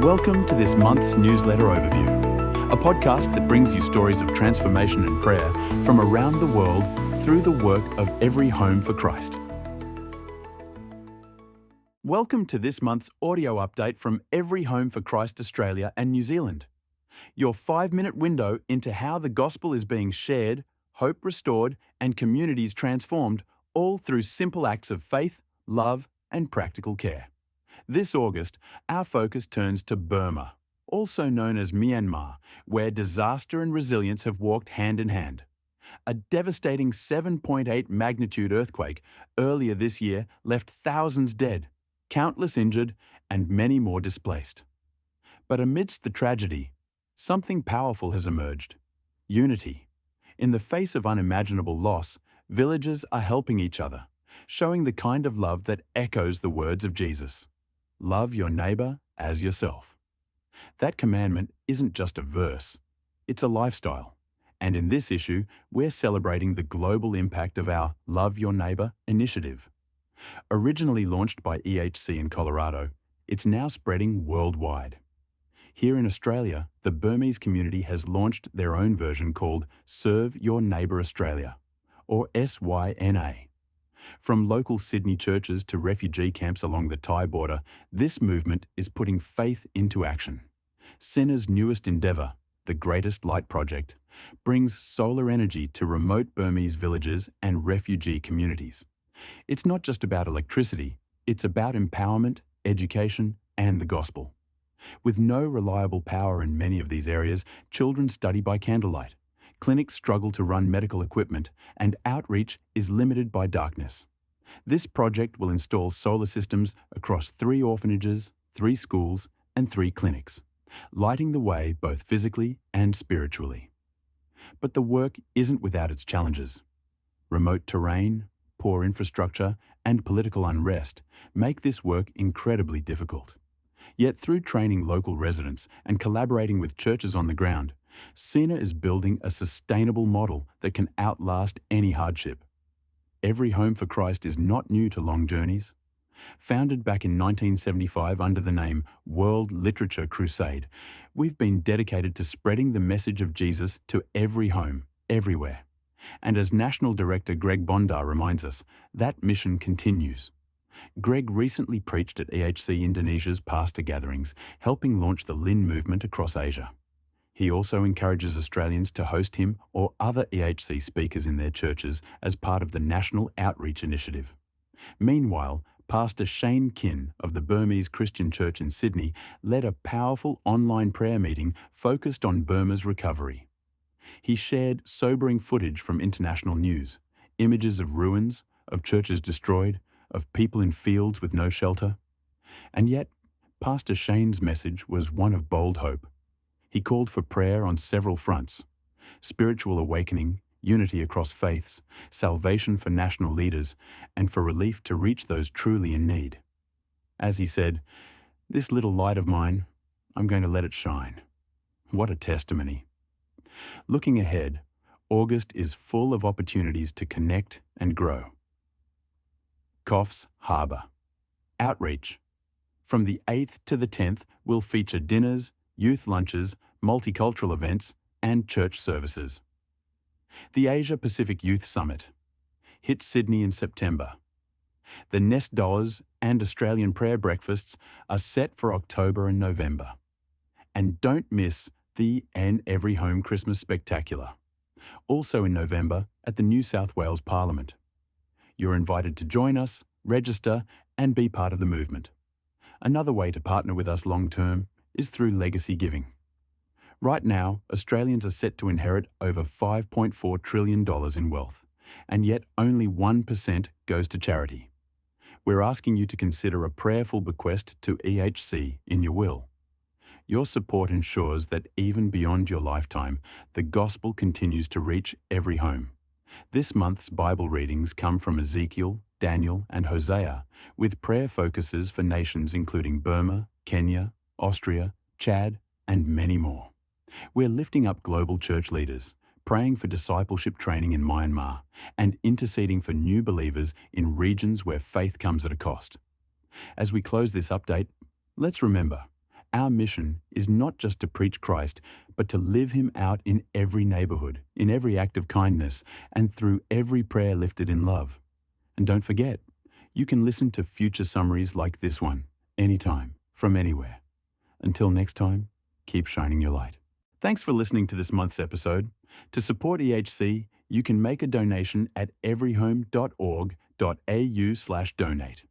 Welcome to this month's newsletter overview, a podcast that brings you stories of transformation and prayer from around the world through the work of Every Home for Christ. Welcome to this month's audio update from Every Home for Christ Australia and New Zealand, your 5-minute window into how the gospel is being shared, hope restored, and communities transformed, all through simple acts of faith, love, and practical care. This August, our focus turns to Burma, also known as Myanmar, where disaster and resilience have walked hand in hand. A devastating 7.8 magnitude earthquake earlier this year left thousands dead, countless injured, and many more displaced. But amidst the tragedy, something powerful has emerged: unity. In the face of unimaginable loss, villagers are helping each other, showing the kind of love that echoes the words of Jesus. Love your neighbour as yourself. That commandment isn't just a verse, it's a lifestyle. And in this issue, we're celebrating the global impact of our Love Your Neighbour initiative. Originally launched by EHC in Colorado, it's now spreading worldwide. Here in Australia, the Burmese community has launched their own version called Serve Your Neighbour Australia, or SYNA. From local Sydney churches to refugee camps along the Thai border, this movement is putting faith into action. SYNA's newest endeavour, the Greatest Light Project, brings solar energy to remote Burmese villages and refugee communities. It's not just about electricity, it's about empowerment, education, and the gospel. With no reliable power in many of these areas, children study by candlelight. Clinics struggle to run medical equipment, and outreach is limited by darkness. This project will install solar systems across 3 orphanages, 3 schools, and 3 clinics, lighting the way both physically and spiritually. But the work isn't without its challenges. Remote terrain, poor infrastructure, and political unrest make this work incredibly difficult. Yet through training local residents and collaborating with churches on the ground, SYNA is building a sustainable model that can outlast any hardship. Every Home for Christ is not new to long journeys. Founded back in 1975 under the name World Literature Crusade, we've been dedicated to spreading the message of Jesus to every home, everywhere. And as National Director Greg Bondar reminds us, that mission continues. Greg recently preached at EHC Indonesia's pastor gatherings, helping launch the Lin movement across Asia. He also encourages Australians to host him or other EHC speakers in their churches as part of the National Outreach Initiative. Meanwhile, Pastor Shane Kin of the Burmese Christian Church in Sydney led a powerful online prayer meeting focused on Burma's recovery. He shared sobering footage from international news, images of ruins, of churches destroyed, of people in fields with no shelter. And yet, Pastor Shane's message was one of bold hope. He called for prayer on several fronts: spiritual awakening, unity across faiths, salvation for national leaders, and for relief to reach those truly in need. As he said, "This little light of mine, I'm going to let it shine." What a testimony. Looking ahead, August is full of opportunities to connect and grow. Coffs Harbour. Outreach. From the 8th to the 10th, we'll feature dinners, youth lunches, multicultural events, and church services. The Asia Pacific Youth Summit. Hit Sydney in September. The Nest Dollars and Australian Prayer Breakfasts are set for October and November. And don't miss the Every Home Christmas Spectacular, also in November at the New South Wales Parliament. You're invited to join us, register, and be part of the movement. Another way to partner with us long-term is through legacy giving. Right now, Australians are set to inherit over $5.4 trillion in wealth, and yet only 1% goes to charity. We're asking you to consider a prayerful bequest to EHC in your will. Your support ensures that even beyond your lifetime, the gospel continues to reach every home. This month's Bible readings come from Ezekiel, Daniel, and Hosea, with prayer focuses for nations including Burma, Kenya, Austria, Chad, and many more. We're lifting up global church leaders, praying for discipleship training in Myanmar, and interceding for new believers in regions where faith comes at a cost. As we close this update, let's remember, Our mission is not just to preach Christ, but to live him out in every neighborhood, in every act of kindness, and through every prayer lifted in love. And don't forget, you can listen to future summaries like this one, anytime, from anywhere. Until next time, keep shining your light. Thanks for listening to this month's episode. To support EHC, you can make a donation at everyhome.org.au/donate.